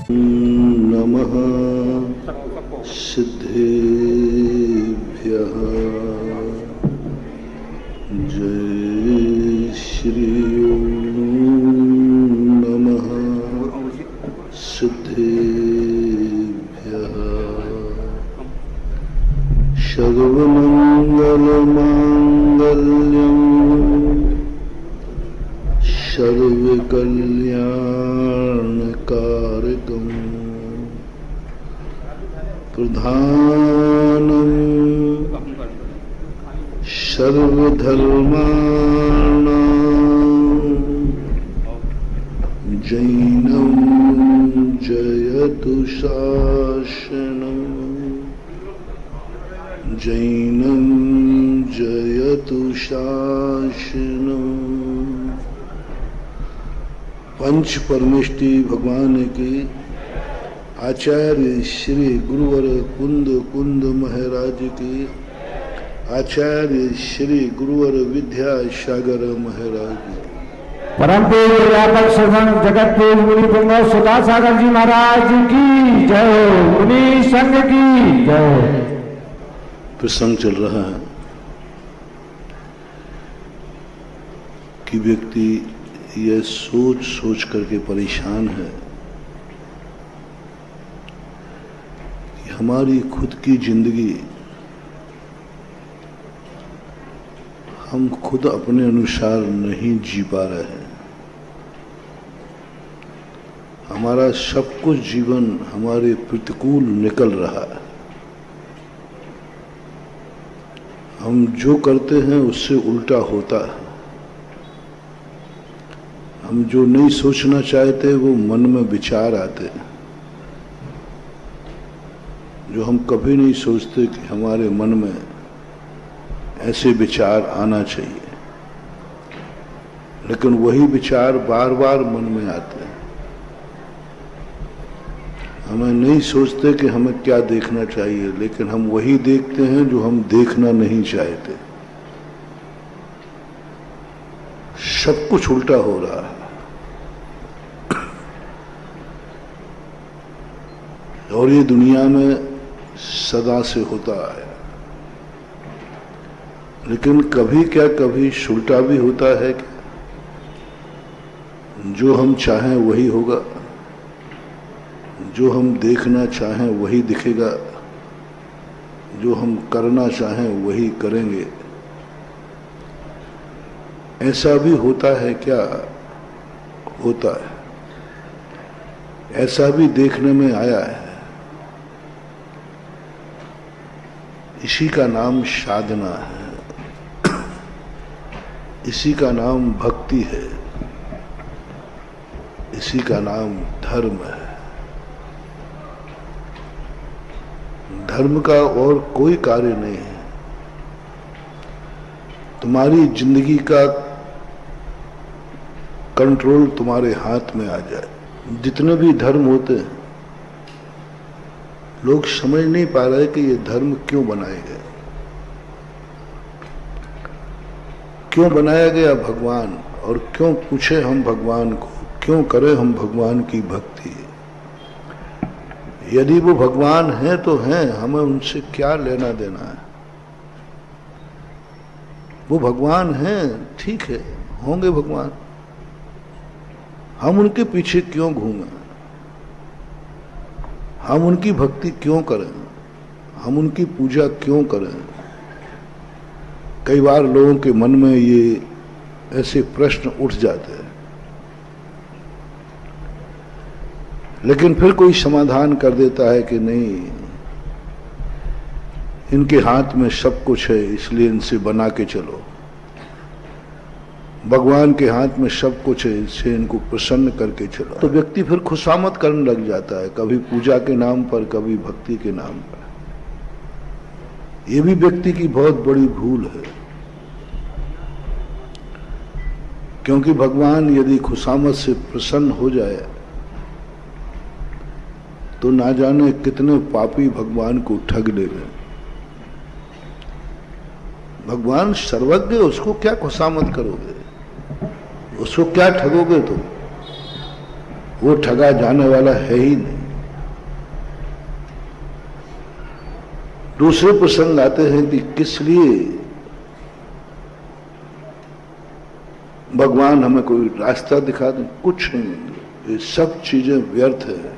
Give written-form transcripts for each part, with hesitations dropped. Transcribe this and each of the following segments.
नमः सिद्धेभ्यः। जय श्री नमः सिद्धेभ्यः। सर्वमंगलमांगल्यं सर्वकल्याणकारकम् प्रधानं सर्वधर्माणां जैनं जयतु शासनं जैनं जयतु शासनं। पंच परमेष्टि भगवान की आचार्य श्री गुरुवर कुंद कुंद महाराज की आचार्य श्री गुरुवर विद्या सागर महाराज की परम पूज्य व्यापक सदन जगत पूज्य मुनि पुंगव सुधा सागर जी महाराज की जय। मुनि संघ की जय। प्रसंग चल रहा है कि व्यक्ति यह सोच सोच करके परेशान है कि हमारी खुद की जिंदगी हम खुद अपने अनुसार नहीं जी पा रहे हैं। हमारा सब कुछ जीवन हमारे प्रतिकूल निकल रहा है। हम जो करते हैं उससे उल्टा होता है। हम जो नहीं सोचना चाहते वो मन में विचार आते हैं, जो हम कभी नहीं सोचते कि हमारे मन में ऐसे विचार आना चाहिए, लेकिन वही विचार बार बार मन में आते हैं। हमें नहीं सोचते कि हमें क्या देखना चाहिए, लेकिन हम वही देखते हैं जो हम देखना नहीं चाहते। सब कुछ उल्टा हो रहा है और ये दुनिया में सदा से होता है। लेकिन कभी क्या कभी उल्टा भी होता है कि जो हम चाहें वही होगा, जो हम देखना चाहें वही दिखेगा, जो हम करना चाहें वही करेंगे। ऐसा भी होता है क्या? होता है। ऐसा भी देखने में आया है। इसी का नाम साधना है, इसी का नाम भक्ति है, इसी का नाम धर्म है। धर्म का और कोई कार्य नहीं है। तुम्हारी जिंदगी का कंट्रोल तुम्हारे हाथ में आ जाए। जितने भी धर्म होते हैं, लोग समझ नहीं पा रहे कि ये धर्म क्यों बनाए गए, क्यों बनाया गया भगवान, और क्यों पूछे हम भगवान को, क्यों करें हम भगवान की भक्ति। यदि वो भगवान हैं तो हैं, हमें उनसे क्या लेना देना है। वो भगवान हैं, ठीक है, होंगे भगवान, हम उनके पीछे क्यों घूमें, हम उनकी भक्ति क्यों करें, हम उनकी पूजा क्यों करें। कई बार लोगों के मन में ये ऐसे प्रश्न उठ जाते हैं, लेकिन फिर कोई समाधान कर देता है कि नहीं, इनके हाथ में सब कुछ है, इसलिए इनसे बना के चलो। भगवान के हाथ में सब कुछ है, इससे इनको प्रसन्न करके चलो। तो व्यक्ति फिर खुशामद करने लग जाता है, कभी पूजा के नाम पर, कभी भक्ति के नाम पर। यह भी व्यक्ति की बहुत बड़ी भूल है, क्योंकि भगवान यदि खुशामद से प्रसन्न हो जाए तो ना जाने कितने पापी भगवान को ठग ले गए। भगवान सर्वज्ञ, उसको क्या खुशामद करोगे, उसको क्या ठगोगे तुम? वो ठगा जाने वाला है ही नहीं। दूसरे प्रसंग आते हैं कि किस लिए भगवान हमें कोई रास्ता दिखा दें। कुछ नहीं, ये सब चीजें व्यर्थ है।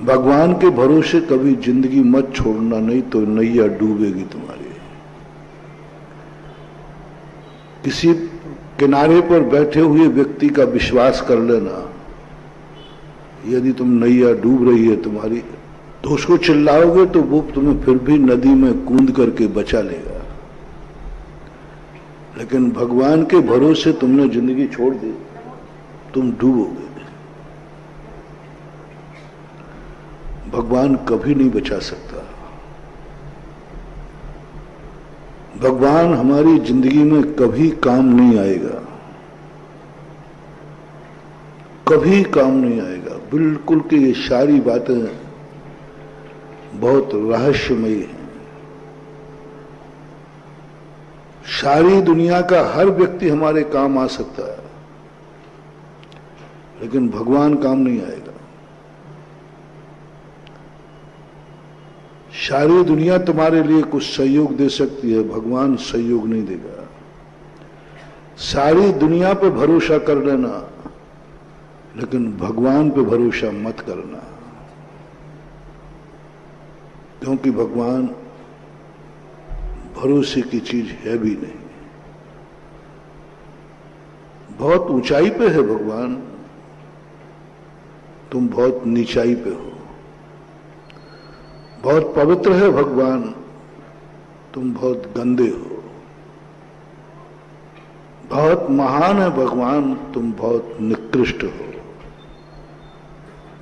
भगवान के भरोसे कभी जिंदगी मत छोड़ना, नहीं तो नैया डूबेगी तुम्हारी। किसी किनारे पर बैठे हुए व्यक्ति का विश्वास कर लेना, यदि तुम नैया डूब रही है तुम्हारी, तो उसको चिल्लाओगे तो वो तुम्हें फिर भी नदी में कूद करके बचा लेगा। लेकिन भगवान के भरोसे तुमने जिंदगी छोड़ दी, तुम डूबोगे। भगवान कभी नहीं बचा सकता। भगवान हमारी जिंदगी में कभी काम नहीं आएगा, कभी काम नहीं आएगा। बिल्कुल कि ये सारी बातें बहुत रहस्यमयी हैं। सारी दुनिया का हर व्यक्ति हमारे काम आ सकता है, लेकिन भगवान काम नहीं आएगा। सारी दुनिया तुम्हारे लिए कुछ सहयोग दे सकती है, भगवान सहयोग नहीं देगा। सारी दुनिया पे भरोसा कर लेना, लेकिन भगवान पे भरोसा मत करना, क्योंकि भगवान भरोसे की चीज है भी नहीं। बहुत ऊंचाई पे है भगवान, तुम बहुत नीचाई पे हो। बहुत पवित्र है भगवान, तुम बहुत गंदे हो। बहुत महान है भगवान, तुम बहुत निकृष्ट हो।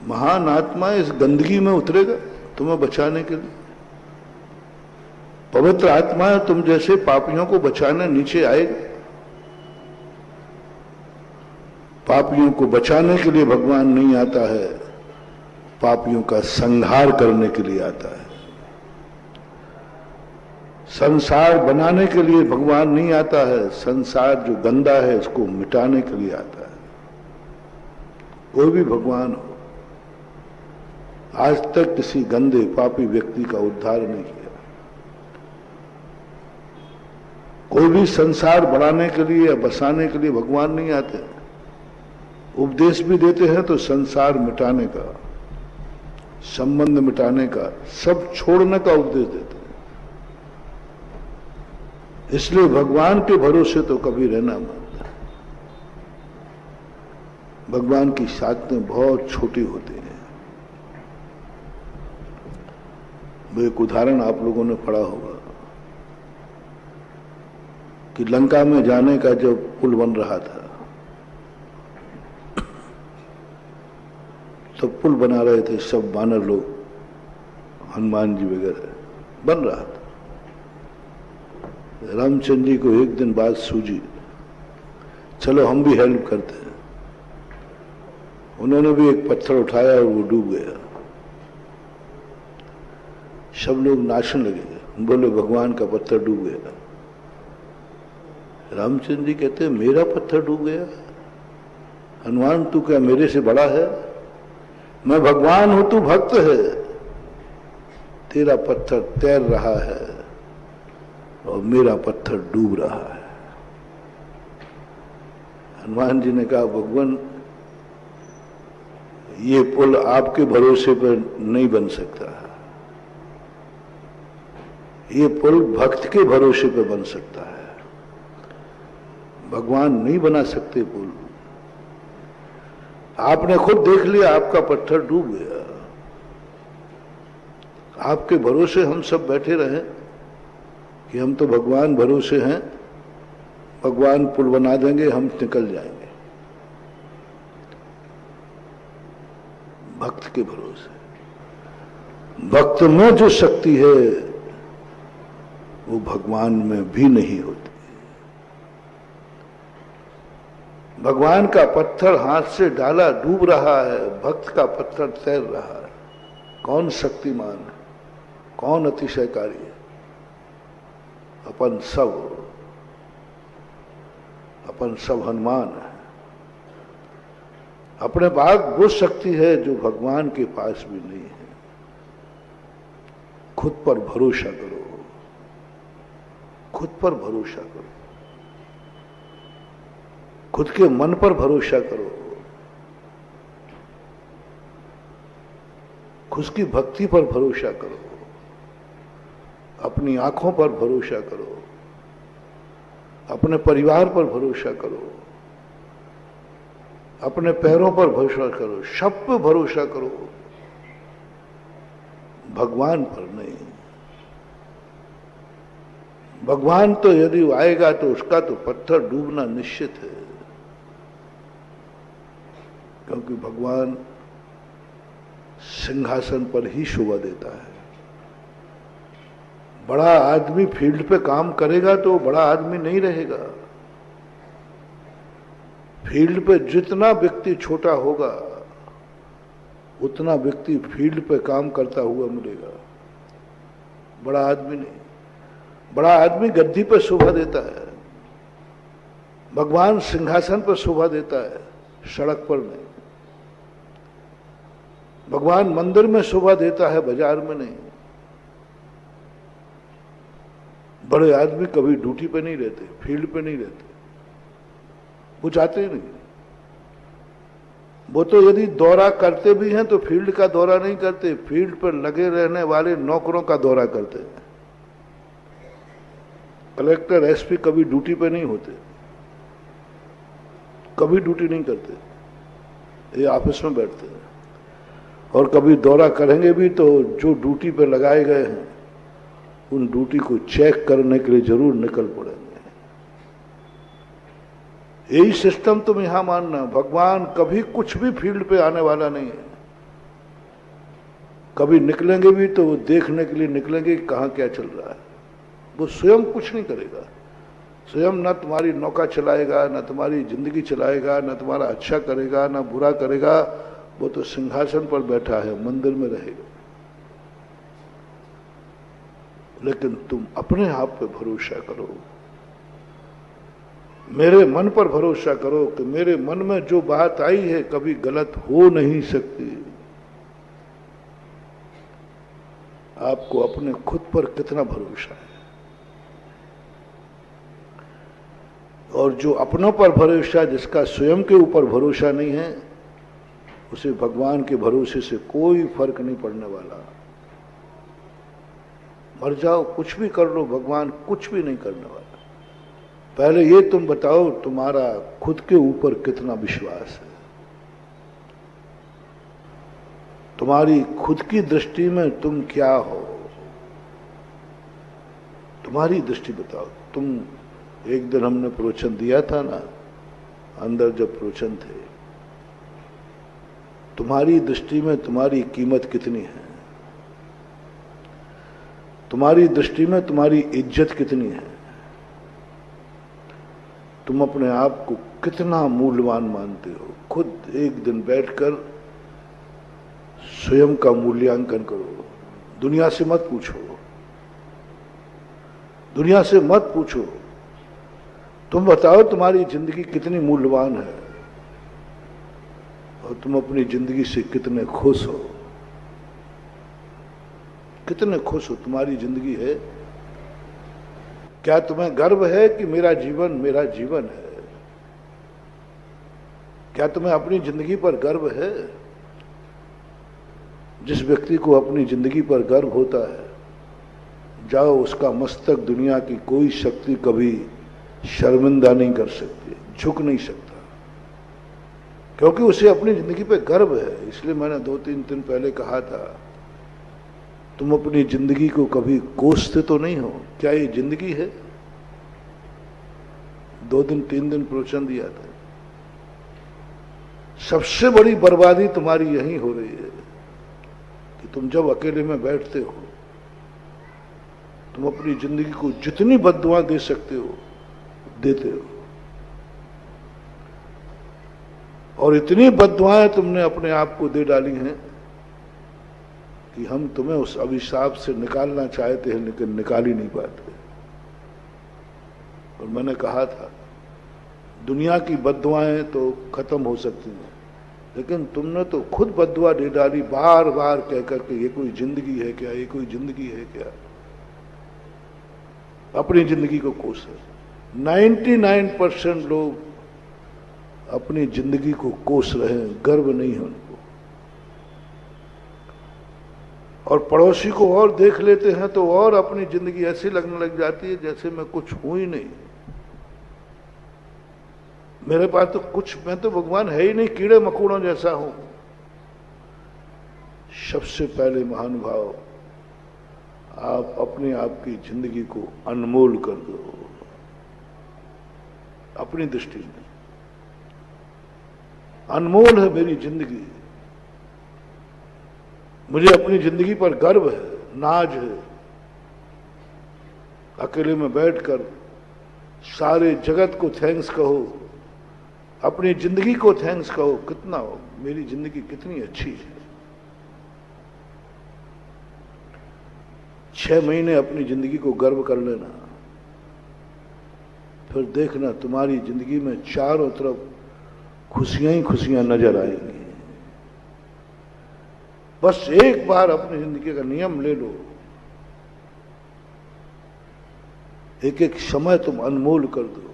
महान आत्मा इस गंदगी में उतरेगा तुम्हें बचाने के लिए। पवित्र आत्मा है, तुम जैसे पापियों को बचाने नीचे आएगा। पापियों को बचाने के लिए भगवान नहीं आता है, पापियों का संहार करने के लिए आता है। संसार बनाने के लिए भगवान नहीं आता है, संसार जो गंदा है उसको मिटाने के लिए आता है। कोई भी भगवान हो, आज तक किसी गंदे पापी व्यक्ति का उद्धार नहीं किया। कोई भी संसार बढ़ाने के लिए या बसाने के लिए भगवान नहीं आते। उपदेश भी देते हैं तो संसार मिटाने का, संबंध मिटाने का, सब छोड़ने का उपदेश देते हैं। इसलिए भगवान के भरोसे तो कभी रहना मत। भगवान की साधनें बहुत छोटी होती हैं। एक उदाहरण आप लोगों ने पढ़ा होगा कि लंका में जाने का जब पुल बन रहा था, तो पुल बना रहे थे सब वानर लोग, हनुमान जी वगैरह, बन रहा था। रामचंद्र जी को एक दिन बाद सूझी, चलो हम भी हेल्प करते हैं। उन्होंने भी एक पत्थर उठाया और वो डूब गया। सब लोग नाचने लगे, बोले भगवान का पत्थर डूब गया। रामचंद्र जी कहते मेरा पत्थर डूब गया? हनुमान तू क्या मेरे से बड़ा है? मैं भगवान हूं, तू भक्त है। तेरा पत्थर तैर रहा है और मेरा पत्थर डूब रहा है। हनुमान जी ने कहा भगवान ये पुल आपके भरोसे पर नहीं बन सकता, ये पुल भक्त के भरोसे पर बन सकता है। भगवान नहीं बना सकते पुल। आपने खुद देख लिया आपका पत्थर डूब गया। आपके भरोसे हम सब बैठे रहे कि हम तो भगवान भरोसे हैं, भगवान पुल बना देंगे, हम निकल जाएंगे। भक्त के भरोसे। भक्त में जो शक्ति है वो भगवान में भी नहीं होती। भगवान का पत्थर हाथ से डाला डूब रहा है, भक्त का पत्थर तैर रहा है। कौन शक्तिमान है, कौन अतिशयकारी है? अपन सब हनुमान है। अपने पास वो शक्ति है जो भगवान के पास भी नहीं है। खुद पर भरोसा करो, खुद पर भरोसा करो, खुद के मन पर भरोसा करो, खुद की भक्ति पर भरोसा करो, अपनी आंखों पर भरोसा करो, अपने परिवार पर भरोसा करो, अपने पैरों पर भरोसा करो, सब पे भरोसा करो, भगवान पर नहीं। भगवान तो यदि आएगा तो उसका तो पत्थर डूबना निश्चित है, क्योंकि भगवान सिंहासन पर ही शोभा देता है। बड़ा आदमी फील्ड पे काम करेगा तो बड़ा आदमी नहीं रहेगा। फील्ड पे जितना व्यक्ति छोटा होगा उतना व्यक्ति फील्ड पे काम करता हुआ मिलेगा, बड़ा आदमी नहीं। बड़ा आदमी गद्दी पर शोभा देता है, भगवान सिंहासन पर शोभा देता है, सड़क पर नहीं। भगवान मंदिर में शोभा देता है, बाजार में नहीं। बड़े आदमी कभी ड्यूटी पे नहीं रहते, फील्ड पे नहीं रहते, वो जाते ही नहीं। वो तो यदि दौरा करते भी हैं तो फील्ड का दौरा नहीं करते, फील्ड पर लगे रहने वाले नौकरों का दौरा करते हैं। कलेक्टर एसपी कभी ड्यूटी पे नहीं होते, कभी ड्यूटी नहीं करते, ये ऑफिस में बैठते हैं। और कभी दौरा करेंगे भी तो जो ड्यूटी पे लगाए गए हैं उन ड्यूटी को चेक करने के लिए जरूर निकल पड़ेंगे। यही सिस्टम तुम यहां मानना। भगवान कभी कुछ भी फील्ड पे आने वाला नहीं है। कभी निकलेंगे भी तो वो देखने के लिए निकलेंगे कि कहां क्या चल रहा है। वो स्वयं कुछ नहीं करेगा, स्वयं न तुम्हारी नौका चलाएगा, न तुम्हारी जिंदगी चलाएगा, न तुम्हारा अच्छा करेगा, न बुरा करेगा। वो तो सिंहासन पर बैठा है, मंदिर में रहेगा। लेकिन तुम अपने आप पे भरोसा करो, मेरे मन पर भरोसा करो कि मेरे मन में जो बात आई है कभी गलत हो नहीं सकती। आपको अपने खुद पर कितना भरोसा है, और जो अपनों पर भरोसा, जिसका स्वयं के ऊपर भरोसा नहीं है, उसे भगवान के भरोसे से कोई फर्क नहीं पड़ने वाला। मर जाओ, कुछ भी कर लो, भगवान कुछ भी नहीं करने वाला। पहले ये तुम बताओ तुम्हारा खुद के ऊपर कितना विश्वास है। तुम्हारी खुद की दृष्टि में तुम क्या हो, तुम्हारी दृष्टि बताओ। तुम एक दिन हमने प्रवचन दिया था ना, अंदर जब प्रवचन थे, तुम्हारी दृष्टि में तुम्हारी कीमत कितनी है, तुम्हारी दृष्टि में तुम्हारी इज्जत कितनी है, तुम अपने आप को कितना मूल्यवान मानते हो। खुद एक दिन बैठकर स्वयं का मूल्यांकन करो। दुनिया से मत पूछो, दुनिया से मत पूछो। तुम बताओ तुम्हारी जिंदगी कितनी मूल्यवान है और तुम अपनी जिंदगी से कितने खुश हो, कितने खुश हो। तुम्हारी जिंदगी है, क्या तुम्हें गर्व है कि मेरा जीवन मेरा जीवन है? क्या तुम्हें अपनी जिंदगी पर गर्व है? जिस व्यक्ति को अपनी जिंदगी पर गर्व होता है, जाओ, उसका मस्तक दुनिया की कोई शक्ति कभी शर्मिंदा नहीं कर सकती, झुक नहीं सकता, क्योंकि उसे अपनी जिंदगी पे गर्व है। इसलिए मैंने 2-3 दिन पहले कहा था, तुम अपनी जिंदगी को कभी कोसते तो नहीं हो? क्या ये जिंदगी है? 2-3 दिन प्रवचन दिया था। सबसे बड़ी बर्बादी तुम्हारी यही हो रही है कि तुम जब अकेले में बैठते हो, तुम अपनी जिंदगी को जितनी बद्दुआ दे सकते हो देते हो, और इतनी बद्दुआएं तुमने अपने आप को दे डाली हैं कि हम तुम्हें उस अभिशाप से निकालना चाहते हैं लेकिन निकाल ही नहीं पाते। और मैंने कहा था, दुनिया की बद्दुआएं तो खत्म हो सकती हैं, लेकिन तुमने तो खुद बद्दुआ दे डाली बार बार कह करके, ये कोई जिंदगी है क्या, ये कोई जिंदगी है क्या। अपनी जिंदगी को कोसे। 99% लोग अपनी जिंदगी को कोस रहे हैं, गर्व नहीं है उनको। और पड़ोसी को और देख लेते हैं तो और अपनी जिंदगी ऐसी लगने लग जाती है जैसे मैं कुछ हूं ही नहीं, मेरे पास तो कुछ, मैं तो भगवान है ही नहीं, कीड़े मकोड़ों जैसा हूं। सबसे पहले महानुभाव, आप अपने आप की जिंदगी को अनमोल कर दो अपनी दृष्टि में। अनमोल है मेरी जिंदगी, मुझे अपनी जिंदगी पर गर्व है, नाज है। अकेले में बैठकर सारे जगत को थैंक्स कहो, अपनी जिंदगी को थैंक्स कहो, कितना हो, मेरी जिंदगी कितनी अच्छी है। 6 महीने अपनी जिंदगी को गर्व कर लेना, फिर देखना तुम्हारी जिंदगी में चारों तरफ खुशियां ही खुशियां नजर आएंगी। बस एक बार अपनी जिंदगी का नियम ले लो, एक एक समय तुम अनमोल कर दो।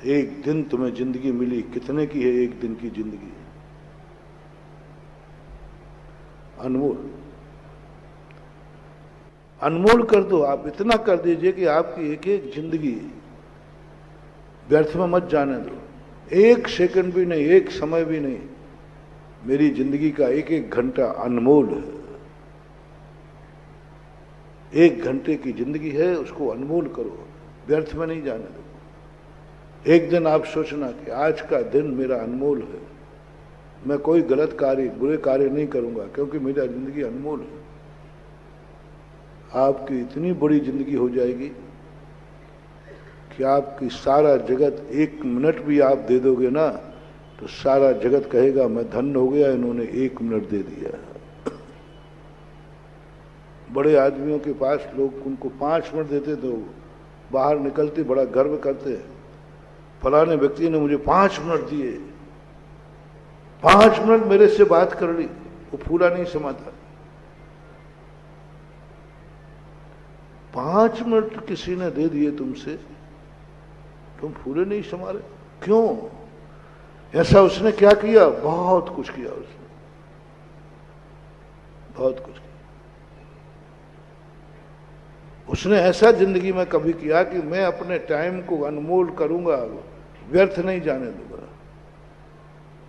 एक दिन तुम्हें जिंदगी मिली, कितने की है एक दिन की जिंदगी, अनमोल। अनमोल कर दो। आप इतना कर दीजिए कि आपकी एक एक जिंदगी व्यर्थ में मत जाने दो, 1 सेकंड भी नहीं, 1 समय भी नहीं। मेरी जिंदगी का एक एक घंटा अनमोल है, 1 घंटे की जिंदगी है, उसको अनमोल करो, व्यर्थ में नहीं जाने दो। एक दिन आप सोचना कि आज का दिन मेरा अनमोल है, मैं कोई गलत कार्य, बुरे कार्य नहीं करूंगा क्योंकि मेरा जिंदगी अनमोल है। आपकी इतनी बड़ी जिंदगी हो जाएगी कि आपकी सारा जगत, 1 मिनट भी आप दे दोगे ना तो सारा जगत कहेगा मैं धन्य हो गया, इन्होंने 1 मिनट दे दिया। बड़े आदमियों के पास लोग उनको 5 मिनट देते तो बाहर निकलते बड़ा गर्व करते हैं, फलाने व्यक्ति ने मुझे 5 मिनट दिए, 5 मिनट मेरे से बात कर ली, वो पूरा नहीं समाता। 5 मिनट किसी ने दे दिए तुमसे, तुम पूरे नहीं समा रहे, क्यों? ऐसा उसने क्या किया? बहुत कुछ किया उसने, बहुत कुछ किया। उसने ऐसा जिंदगी में कभी किया कि मैं अपने टाइम को अनमोल करूंगा, व्यर्थ नहीं जाने दूंगा।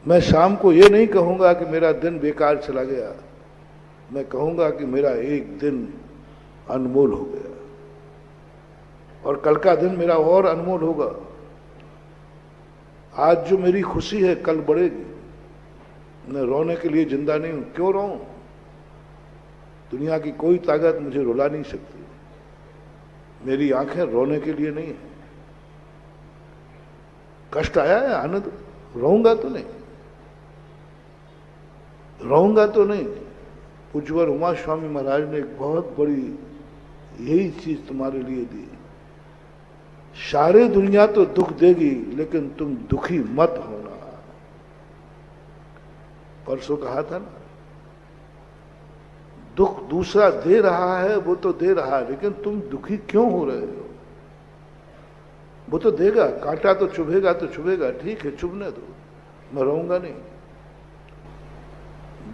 मैं शाम को ये नहीं कहूंगा कि मेरा दिन बेकार चला गया, मैं कहूंगा कि मेरा एक दिन अनमोल हो गया और कल का दिन मेरा और अनमोल होगा। आज जो मेरी खुशी है कल बढ़ेगी। मैं रोने के लिए जिंदा नहीं हूं, क्यों रोऊं? दुनिया की कोई ताकत मुझे रुला नहीं सकती। मेरी आंखें रोने के लिए नहीं है। कष्ट आया है, आनंद, रोऊंगा तो नहीं, रोऊंगा तो नहीं। पूज्यवर उमा स्वामी महाराज ने एक बहुत बड़ी यही चीज तुम्हारे लिए दी, सारी दुनिया तो दुख देगी लेकिन तुम दुखी मत होना। परसों कहा था ना, दुख दूसरा दे रहा है वो तो दे रहा है, लेकिन तुम दुखी क्यों हो रहे हो? वो तो देगा, कांटा तो चुभेगा तो चुभेगा, ठीक है चुभने दो, मैं रहूंगा नहीं।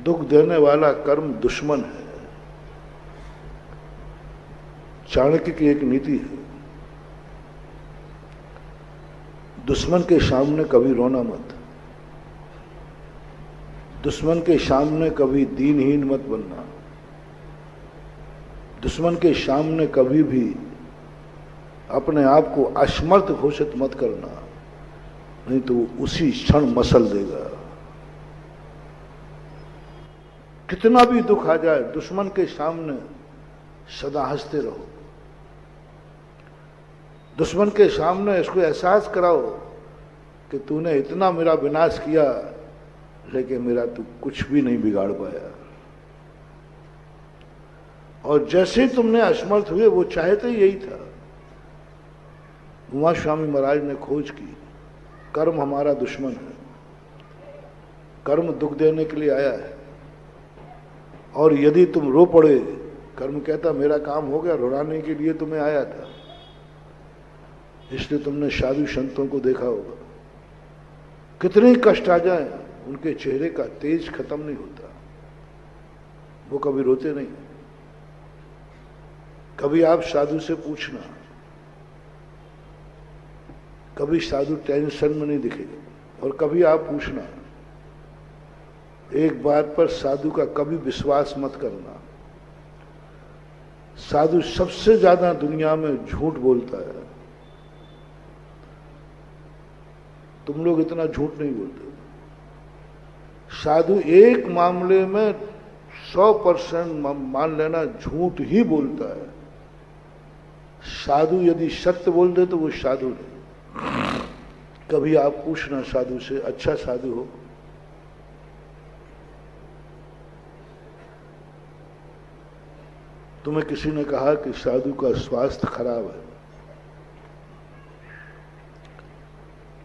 दुख देने वाला कर्म दुश्मन है। चाणक्य की एक नीति है, दुश्मन के सामने कभी रोना मत, दुश्मन के सामने कभी दीनहीन मत बनना, दुश्मन के सामने कभी भी अपने आप को असमर्थ घोषित मत करना, नहीं तो वो उसी क्षण मसल देगा। कितना भी दुख आ जाए, दुश्मन के सामने सदा हंसते रहो। दुश्मन के सामने इसको एहसास कराओ कि तूने इतना मेरा विनाश किया लेकिन मेरा तू कुछ भी नहीं बिगाड़ पाया। और जैसे ही तुमने असमर्थ हुए, वो चाहते यही था। उमा स्वामी महाराज ने खोज की, कर्म हमारा दुश्मन है, कर्म दुख देने के लिए आया है। और यदि तुम रो पड़े, कर्म कहता मेरा काम हो गया, रुलाने के लिए तुम्हें आया था। इसलिए तुमने साधु संतों को देखा होगा, कितने कष्ट आ जाए उनके चेहरे का तेज खत्म नहीं होता, वो कभी रोते नहीं। कभी आप साधु से पूछना, कभी साधु टेंशन में नहीं दिखेगा। और कभी आप पूछना, एक बात पर साधु का कभी विश्वास मत करना, साधु सबसे ज्यादा दुनिया में झूठ बोलता है। तुम लोग इतना झूठ नहीं बोलते। साधु एक मामले में 100% मान लेना झूठ ही बोलता है। साधु यदि सत्य बोल दे तो वो साधु नहीं। कभी आप पूछना साधु से, अच्छा साधु हो, तुम्हें किसी ने कहा कि साधु का स्वास्थ्य खराब है,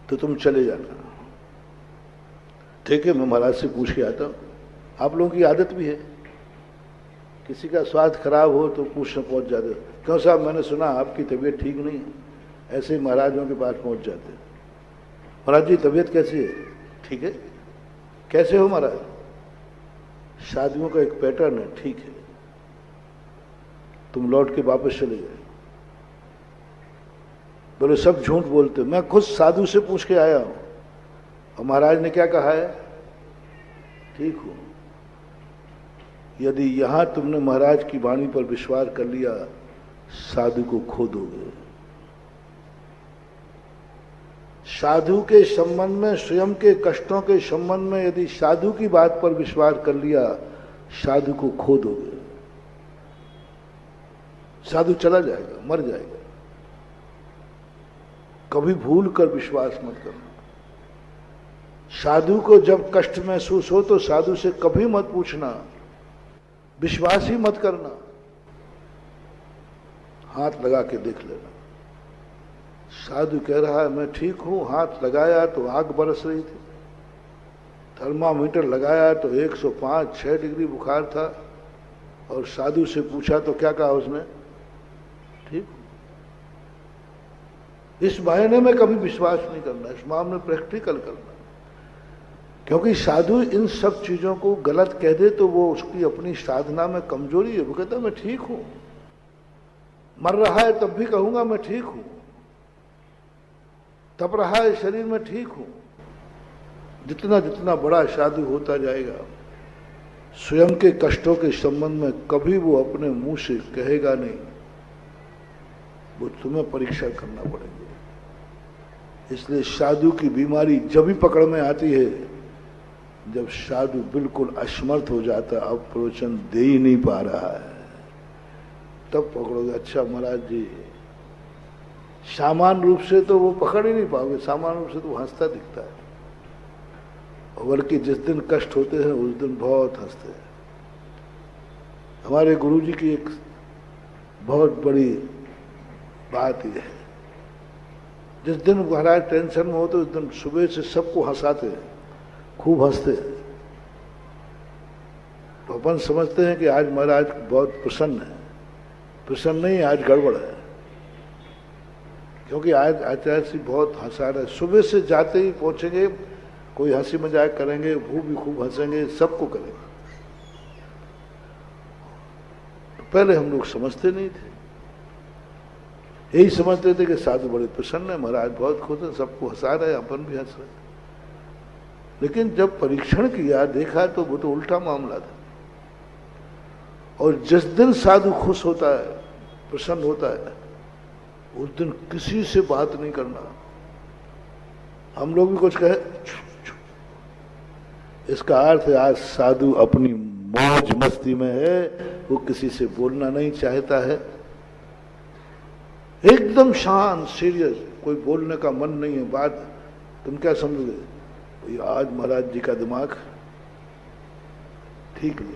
तो तुम चले जाना। ठीक है, मैं महाराज से पूछ के आता हूं। आप लोगों की आदत भी है, किसी का स्वास्थ्य खराब हो तो पूछने पहुंच जाते हो, क्यों साहब मैंने सुना आपकी तबीयत ठीक नहीं है। ऐसे ही महाराजों के पास पहुंच जाते, महाराज जी तबीयत कैसी है? ठीक है। कैसे हो महाराज? साधुओं का एक पैटर्न है, ठीक है। तुम लौट के वापस चले गए। बोले सब झूठ बोलते। मैं खुद साधु से पूछ के आया हूं और महाराज ने क्या कहा है? ठीक हो। यदि यहां तुमने महाराज की वाणी पर विश्वास कर लिया, साधु को खो दोगे। साधु के संबंध में, स्वयं के कष्टों के संबंध में यदि साधु की बात पर विश्वास कर लिया, साधु को खो दोगे। साधु चला जाएगा, मर जाएगा। कभी भूल कर विश्वास मत करना। साधु को जब कष्ट महसूस हो तो साधु से कभी मत पूछना, विश्वास ही मत करना। हाथ लगा के देख लेना। साधु कह रहा है मैं ठीक हूं, हाथ लगाया तो आग बरस रही थी, थर्मामीटर लगाया तो 105-6 डिग्री बुखार था, और साधु से पूछा तो क्या कहा उसने? ठीक। इस मायने में कभी विश्वास नहीं करना, इस मामले में प्रैक्टिकल करना। क्योंकि साधु इन सब चीजों को गलत कह दे तो वो उसकी अपनी साधना में कमजोरी है। वो कहता है मैं ठीक हूं, मर रहा है तब भी कहूंगा मैं ठीक हूं, तप रहा है शरीर में ठीक हूं। जितना जितना बड़ा साधु होता जाएगा, स्वयं के कष्टों के संबंध में कभी वो अपने मुंह से कहेगा नहीं। वो तुम्हें परीक्षा करना पड़ेगी। इसलिए साधु की बीमारी जब भी पकड़ में आती है, जब साधु बिल्कुल असमर्थ हो जाता है, अब प्रवचन दे ही नहीं पा रहा है, तब पकड़ोगे। अच्छा महाराज जी, सामान्य रूप से तो वो पकड़ ही नहीं पाओगे, सामान्य रूप से तो हंसता दिखता है, बल्कि जिस दिन कष्ट होते हैं उस दिन बहुत हंसते हैं। हमारे गुरुजी की एक बहुत बड़ी बात यह है, जिस दिन महाराज टेंशन में होते उस दिन सुबह से सबको हंसाते हैं, खूब हंसते हैं। तो अपन समझते हैं कि आज महाराज बहुत प्रसन्न है। प्रसन्न नहीं, आज गड़बड़ है। क्योंकि आज आचार्य जी बहुत हंसा रहे। सुबह से जाते ही पहुंचेंगे, कोई हंसी मजाक करेंगे, वो भी खूब हंसेंगे, सबको करेंगे। तो पहले हम लोग समझते नहीं थे, यही समझते थे कि साधु बड़े प्रसन्न है, महाराज बहुत खुश है, सबको हंसा रहे, अपन भी हंस रहे। लेकिन जब परीक्षण किया, देखा तो वो तो उल्टा मामला था। और जिस दिन साधु खुश होता है, प्रसन्न होता है, उस दिन किसी से बात नहीं करना। हम लोग भी कुछ कहे, इसका अर्थ है आज साधु अपनी मौज मस्ती में है, वो किसी से बोलना नहीं चाहता है, एकदम शांत सीरियस, कोई बोलने का मन नहीं है। बात तुम क्या समझोगे? आज महाराज जी का दिमाग ठीक नहीं,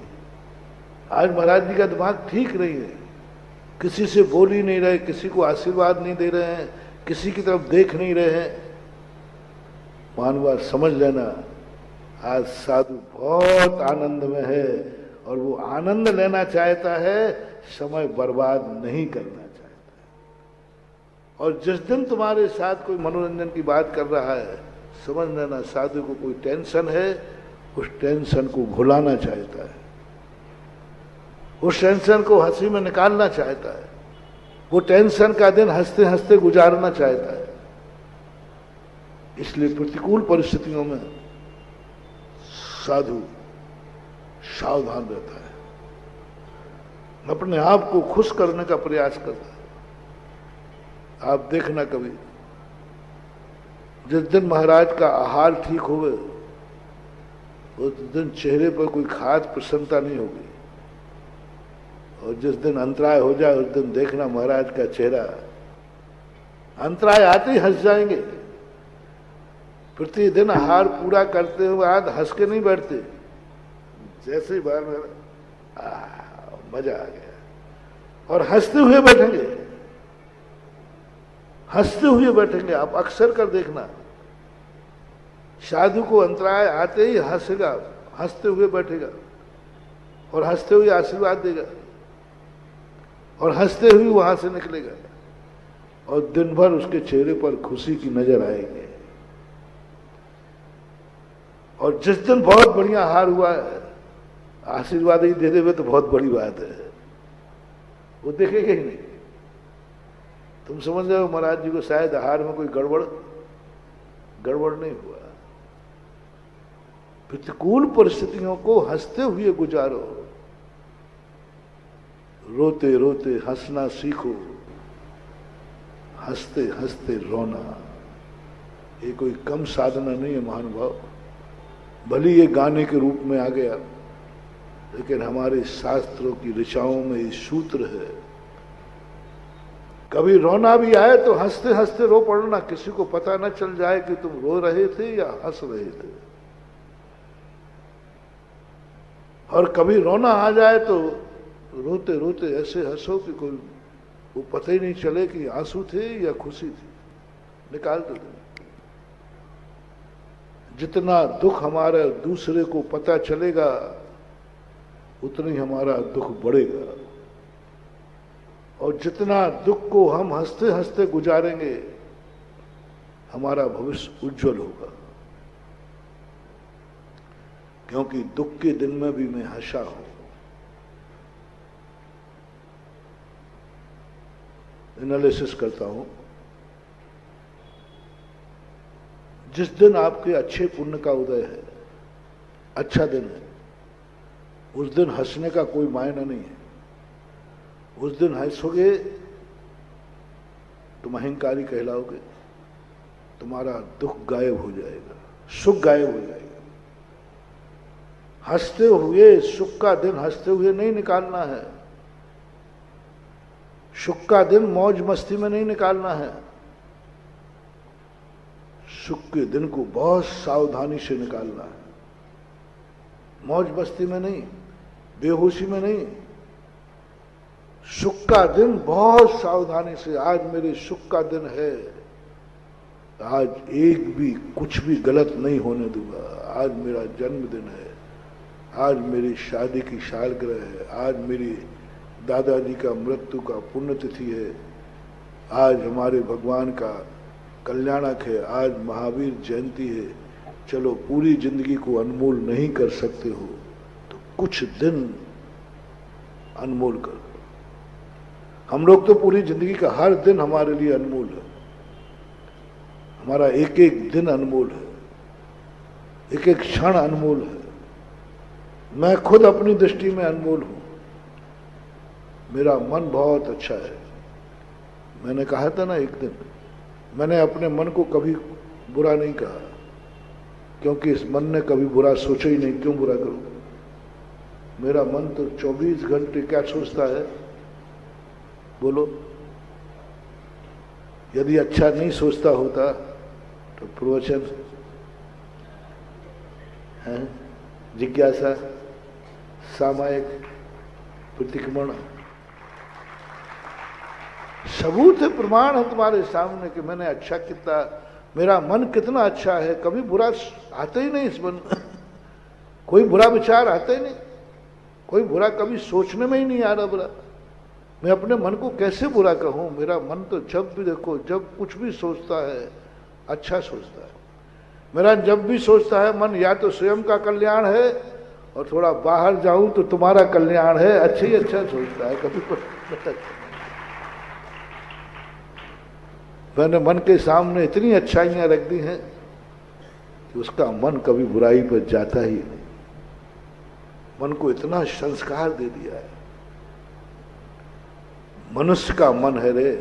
आज महाराज जी का दिमाग ठीक नहीं है, किसी से बोल ही नहीं रहे, किसी को आशीर्वाद नहीं दे रहे हैं, किसी की तरफ देख नहीं रहे हैं। मानवा समझ लेना, आज साधु बहुत आनंद में है और वो आनंद लेना चाहता है, समय बर्बाद नहीं करना चाहता है। और जिस दिन तुम्हारे साथ कोई मनोरंजन की बात कर रहा है, समझ लेना साधु को कोई टेंशन है, उस टेंशन को भुलाना चाहता है, उस टेंशन को हंसी में निकालना चाहता है, वो टेंशन का दिन हंसते हंसते गुजारना चाहता है। इसलिए प्रतिकूल परिस्थितियों में साधु सावधान रहता है, अपने आप को खुश करने का प्रयास करता है। आप देखना कभी जिस दिन महाराज का आहार ठीक होवे, उस दिन चेहरे पर कोई खास प्रसन्नता नहीं होगी, और जिस दिन अंतराय हो जाए उस दिन देखना महाराज का चेहरा, अंतराय आते ही हंस जाएंगे। प्रतिदिन आहार पूरा करते हुए आज हंस के नहीं बैठते, जैसे ही बाहर में मजा आ गया, और हंसते हुए बैठेंगे, हंसते हुए बैठेंगे। आप अक्सर कर देखना, साधु को अंतराय आते ही हंसेगा, हंसते हुए बैठेगा और हंसते हुए आशीर्वाद देगा और हंसते हुए वहां से निकलेगा, और दिन भर उसके चेहरे पर खुशी की नजर आएगी। और जिस दिन बहुत बढ़िया आहार हुआ है, आशीर्वाद ही दे देवे तो बहुत बड़ी बात है, वो देखेगा ही नहीं। तुम समझ रहे हो महाराज जी को शायद आहार में कोई गड़बड़ नहीं हुआ। प्रतिकूल परिस्थितियों को हंसते हुए गुजारो, रोते रोते हंसना सीखो, हंसते हंसते रोना। ये कोई कम साधना नहीं है महानुभाव। भले ये गाने के रूप में आ गया, लेकिन हमारे शास्त्रों की ऋचाओं में ये सूत्र है, कभी रोना भी आए तो हंसते हंसते रो पड़ना, किसी को पता न चल जाए कि तुम रो रहे थे या हंस रहे थे। और कभी रोना आ जाए तो रोते रोते ऐसे हंसो कि कोई वो पता ही नहीं चले कि आंसू थे या खुशी थी, निकाल दो। जितना दुख हमारा दूसरे को पता चलेगा, उतना ही हमारा दुख बढ़ेगा, और जितना दुख को हम हंसते हंसते गुजारेंगे, हमारा भविष्य उज्जवल होगा। क्योंकि दुख के दिन में भी मैं हंसा हूं। एनालिसिस करता हूं, जिस दिन आपके अच्छे पुण्य का उदय है, अच्छा दिन है, उस दिन हंसने का कोई मायना नहीं है। उस दिन हंसोगे तुम अहंकारी कहलाओगे, तुम्हारा दुख गायब हो जाएगा, सुख गायब हो जाएगा। हंसते हुए सुख का दिन हंसते हुए नहीं निकालना है, सुख का दिन मौज मस्ती में नहीं निकालना है। सुख के दिन को बहुत सावधानी से निकालना है, मौज मस्ती में नहीं, बेहोशी में नहीं। सुख का दिन बहुत सावधानी से, आज मेरे सुख का दिन है, आज एक भी कुछ भी गलत नहीं होने दूंगा, आज मेरा जन्मदिन है, आज मेरी शादी की सालगिरह है, आज मेरी दादाजी का मृत्यु का पुण्यतिथि है, आज हमारे भगवान का कल्याणक है, आज महावीर जयंती है। चलो पूरी जिंदगी को अनमोल नहीं कर सकते हो तो कुछ दिन अनमोल कर दो। हम लोग तो पूरी जिंदगी का हर दिन हमारे लिए अनमोल है, हमारा एक एक दिन अनमोल है, एक एक क्षण अनमोल है। मैं खुद अपनी दृष्टि में अनमोल हूं, मेरा मन बहुत अच्छा है। मैंने कहा था ना एक दिन, मैंने अपने मन को कभी बुरा नहीं कहा, क्योंकि इस मन ने कभी बुरा सोचा ही नहीं, क्यों बुरा करूं। मेरा मन तो 24 घंटे क्या सोचता है बोलो। यदि अच्छा नहीं सोचता होता तो प्रवचन है, जिज्ञासा, सामायिक, प्रतिक्रमण, सबूत है, प्रमाण है तुम्हारे सामने कि मैंने अच्छा कितना मेरा मन कितना अच्छा है, कभी बुरा आता ही नहीं इस मन में। कोई बुरा विचार आता ही नहीं, कोई बुरा कभी सोचने में ही नहीं आ रहा बुरा। मैं अपने मन को कैसे बुरा कहूं? मेरा मन तो जब भी देखो, जब कुछ भी सोचता है अच्छा सोचता है। मेरा जब भी सोचता है मन या तो स्वयं का कल्याण है और थोड़ा बाहर जाऊं तो तुम्हारा कल्याण है, अच्छा ही अच्छा सोचता है। कभी मैंने मन के सामने इतनी अच्छाइयां रख दी हैं कि उसका मन कभी बुराई पर जाता ही नहीं। मन को इतना संस्कार दे दिया है। मनुष्य का मन है रे।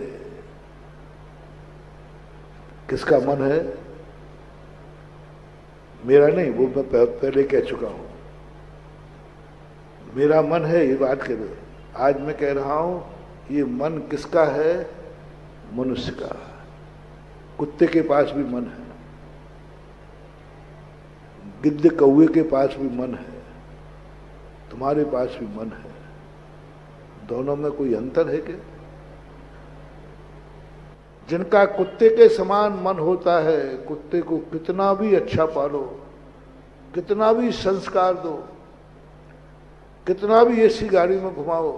किसका मन है? मेरा नहीं, वो मैं पहले कह चुका हूं। मेरा मन है, ये बात करो। आज मैं कह रहा हूं ये मन किसका है? मनुष्य का। कुत्ते के पास भी मन है, गिद्ध कौवे के पास भी मन है, तुम्हारे पास भी मन है। दोनों में कोई अंतर है क्या? जिनका कुत्ते के समान मन होता है, कुत्ते को कितना भी अच्छा पालो, कितना भी संस्कार दो, कितना भी ऐसी गाड़ी में घुमाओ,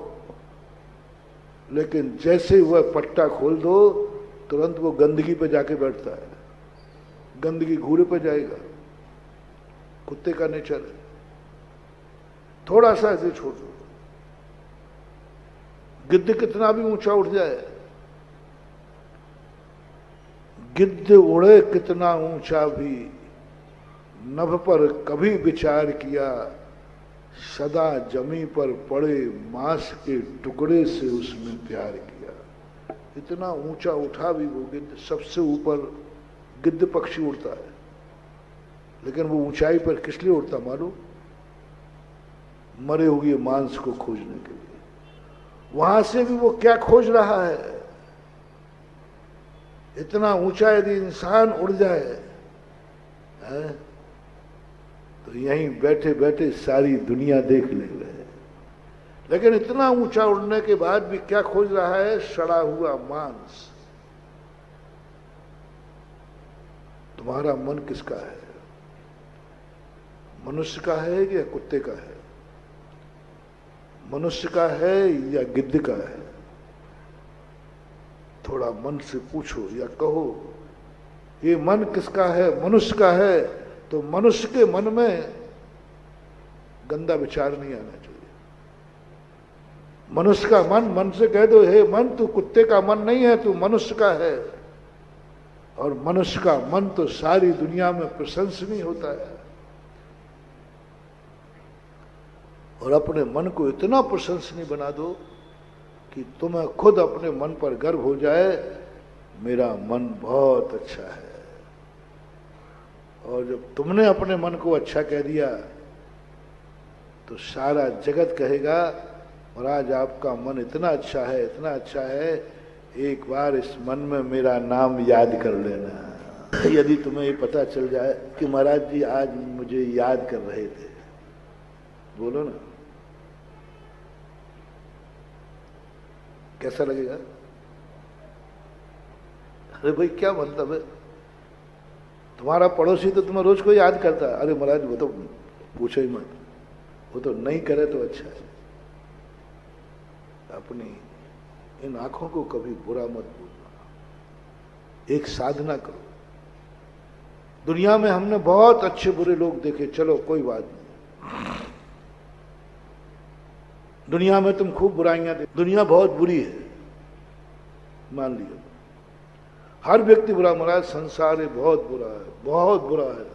लेकिन जैसे वह पट्टा खोल दो तुरंत वो गंदगी पे जाके बैठता है, गंदगी घूरे पे जाएगा। कुत्ते का नेचर है। थोड़ा सा ऐसे छोड़ दो, गिद्ध कितना भी ऊंचा उठ जाए, गिद्ध उड़े कितना ऊंचा भी, नभ पर कभी विचार किया, सदा जमी पर पड़े मांस के टुकड़े से उसमें प्यार किया। इतना ऊंचा उठा भी वो गिद्ध, सबसे ऊपर गिद्ध पक्षी उड़ता है, लेकिन वो ऊंचाई पर किस लिए उड़ता मालूम? मरे हुए मांस को खोजने के लिए। वहां से भी वो क्या खोज रहा है? इतना ऊंचा यदि इंसान उड़ जाए है? तो यहीं बैठे बैठे सारी दुनिया देख ले रहे। लेकिन इतना ऊंचा उड़ने के बाद भी क्या खोज रहा है? सड़ा हुआ मांस। तुम्हारा मन किसका है? मनुष्य का है या कुत्ते का है? मनुष्य का है या गिद्ध का है? थोड़ा मन से पूछो या कहो ये मन किसका है? मनुष्य का है तो मनुष्य के मन में गंदा विचार नहीं आना चाहिए। मनुष्य का मन से कह दो, हे मन तू कुत्ते का मन नहीं है, तू मनुष्य का है। और मनुष्य का मन तो सारी दुनिया में प्रशंसनीय होता है। और अपने मन को इतना प्रशंसनीय बना दो कि तुम्हें खुद अपने मन पर गर्व हो जाए, मेरा मन बहुत अच्छा है। और जब तुमने अपने मन को अच्छा कह दिया तो सारा जगत कहेगा महाराज आपका मन इतना अच्छा है, इतना अच्छा है, एक बार इस मन में मेरा नाम याद कर लेना। यदि तुम्हें ये पता चल जाए कि महाराज जी आज मुझे याद कर रहे थे, बोलो ना, कैसा लगेगा? अरे भाई क्या मतलब है? तुम्हारा पड़ोसी तो तुम्हें रोज को याद करता है, अरे महाराज वो तो पूछो ही मत, वो तो नहीं करे तो अच्छा है। अपनी इन आंखों को कभी बुरा मत बोलना। एक साधना करो। दुनिया में हमने बहुत अच्छे बुरे लोग देखे, चलो कोई बात नहीं। दुनिया में तुम खूब बुराइयां देख, दुनिया बहुत बुरी है मान लियो। हर व्यक्ति बुरा, महाराज संसार है बहुत बुरा है, बहुत बुरा है।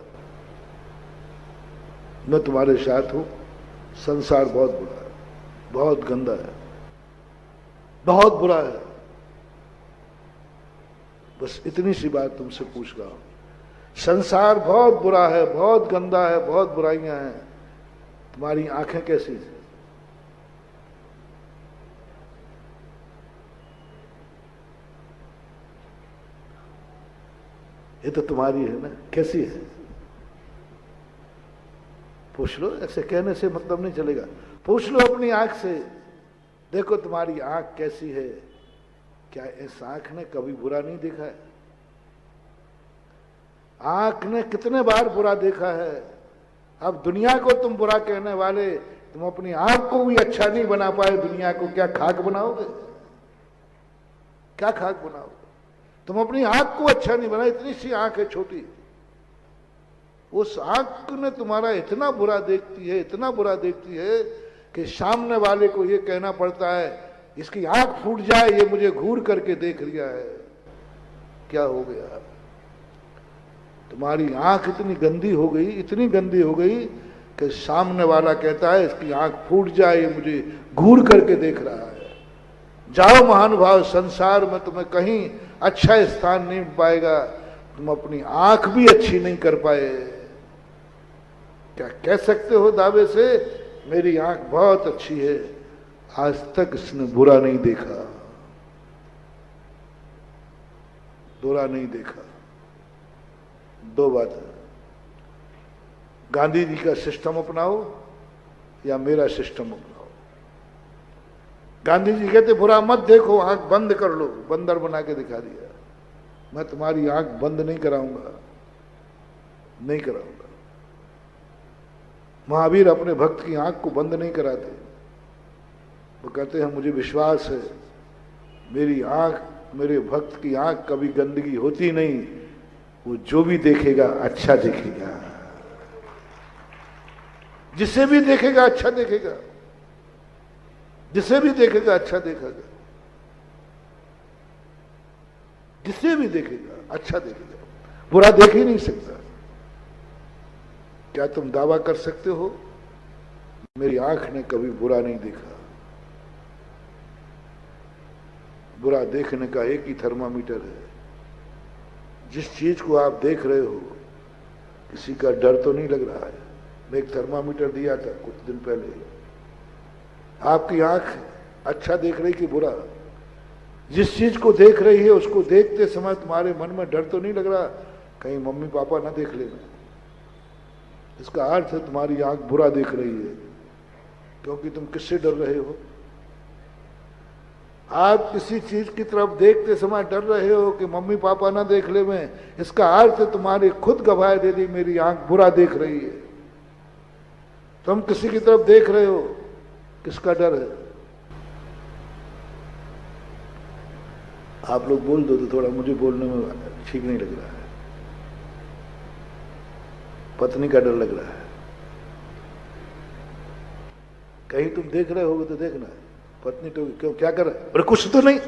मैं तुम्हारे साथ हूं, संसार बहुत बुरा है, बहुत गंदा है, बहुत बुरा है। बस इतनी सी बात तुमसे पूछ रहा हूं। संसार बहुत बुरा है, बहुत गंदा है, बहुत बुराइयां हैं। तुम्हारी आंखें कैसी हैं? ये तो तुम्हारी है ना, कैसी है? पूछ लो, ऐसे कहने से मतलब नहीं चलेगा। पूछ लो अपनी आंख से, देखो तुम्हारी आंख कैसी है। क्या इस आंख ने कभी बुरा नहीं देखा है? आंख ने कितने बार बुरा देखा है। अब दुनिया को तुम बुरा कहने वाले, तुम अपनी आंख को भी अच्छा नहीं बना पाए, दुनिया को क्या खाक बनाओगे? क्या खाक बनाओगे? तुम अपनी आंख को अच्छा नहीं बना, इतनी सी आंख है छोटी, उस आंख ने तुम्हारा इतना बुरा देखती है, इतना बुरा देखती है कि सामने वाले को यह कहना पड़ता है इसकी आंख फूट जाए, ये मुझे घूर करके देख लिया है। क्या हो गया? तुम्हारी आंख इतनी गंदी हो गई, इतनी गंदी हो गई कि सामने वाला कहता है इसकी आंख फूट जाए, ये मुझे घूर करके देख रहा है। जाओ महानुभाव, संसार में तुम्हें कहीं अच्छा स्थान नहीं पाएगा, तुम अपनी आंख भी अच्छी नहीं कर पाए। क्या कह सकते हो दावे से मेरी आंख बहुत अच्छी है? आज तक इसने बुरा नहीं देखा, बुरा नहीं देखा। दो बात है, गांधी जी का सिस्टम अपनाओ या मेरा सिस्टम अपनाओ। गांधी जी कहते बुरा मत देखो, आंख बंद कर लो, बंदर बना के दिखा दिया। मैं तुम्हारी आंख बंद नहीं कराऊंगा, नहीं कराऊंगा। महावीर अपने भक्त की आंख को बंद नहीं कराते, वो कहते हैं मुझे विश्वास है मेरी आंख, मेरे भक्त की आंख कभी गंदगी होती नहीं, वो जो भी देखेगा अच्छा देखेगा, जिसे भी देखेगा अच्छा देखेगा, जिसे भी देखेगा अच्छा देखेगा, जिसे भी देखेगा अच्छा देखेगा, बुरा देख ही नहीं सकता। क्या तुम दावा कर सकते हो मेरी आंख ने कभी बुरा नहीं देखा? बुरा देखने का एक ही थर्मामीटर है, जिस चीज को आप देख रहे हो किसी का डर तो नहीं लग रहा है। मैं एक थर्मामीटर दिया था कुछ दिन पहले, आपकी आंख अच्छा देख रही कि बुरा? जिस चीज को देख रही है उसको देखते समय तुम्हारे मन में डर तो नहीं लग रहा कहीं मम्मी पापा ना देख लेना? इसका अर्थ है तुम्हारी आंख बुरा देख रही है, क्योंकि तुम किससे डर रहे हो? आप किसी चीज की तरफ देखते समय डर रहे हो कि मम्मी पापा ना देख ले में, इसका अर्थ है तुम्हारी खुद गवाही दे दी मेरी आंख बुरा देख रही है। तुम किसी की तरफ देख रहे हो, किसका डर है? आप लोग बोल दो तो थोड़ा मुझे बोलने में ठीक नहीं लग रहा है। पत्नी का डर लग रहा है, कहीं तुम देख रहे होगे तो देखना, पत्नी तो क्यों क्या कर रहे? अरे कुछ तो नहीं,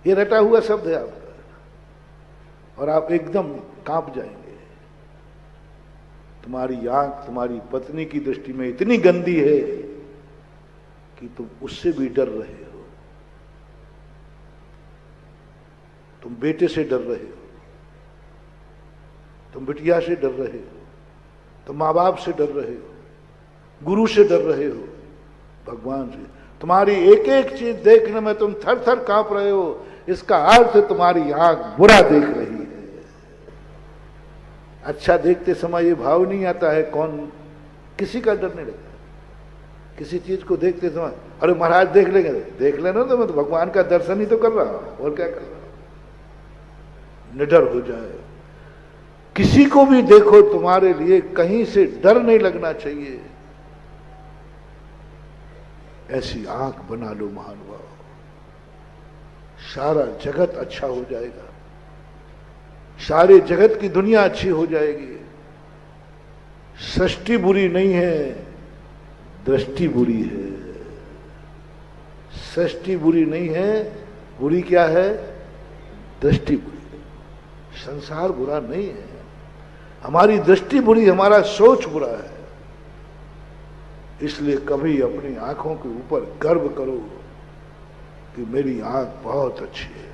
ये रटा हुआ शब्द है आपका, और आप एकदम कांप जाएंगे। तुम्हारी आंख तुम्हारी पत्नी की दृष्टि में इतनी गंदी है कि तुम उससे भी डर रहे हो, तुम बेटे से डर रहे हो, तुम बिटिया से डर रहे हो, तुम माँ बाप से डर रहे हो, गुरु से डर रहे हो, भगवान से। तुम्हारी एक एक चीज देखने में तुम थर थर कांप रहे हो, इसका अर्थ तुम्हारी आंख बुरा देख रही है। अच्छा देखते समय ये भाव नहीं आता है, कौन किसी का डर नहीं लगता। किसी चीज को देखते समय अरे महाराज देख लेंगे, देख लेना तो मैं तो भगवान का दर्शन ही तो कर रहा हूं, और क्या कर रहा हूं। निडर हो जाए, किसी को भी देखो तुम्हारे लिए कहीं से डर नहीं लगना चाहिए, ऐसी आंख बना लो महानुभाव, सारा जगत अच्छा हो जाएगा, सारे जगत की दुनिया अच्छी हो जाएगी। सृष्टि बुरी नहीं है, दृष्टि बुरी है। सृष्टि बुरी नहीं है, बुरी क्या है? दृष्टि बुरी। संसार बुरा नहीं है, हमारी दृष्टि बुरी, हमारा सोच बुरा है। इसलिए कभी अपनी आंखों के ऊपर गर्व करो कि मेरी आंख बहुत अच्छी है,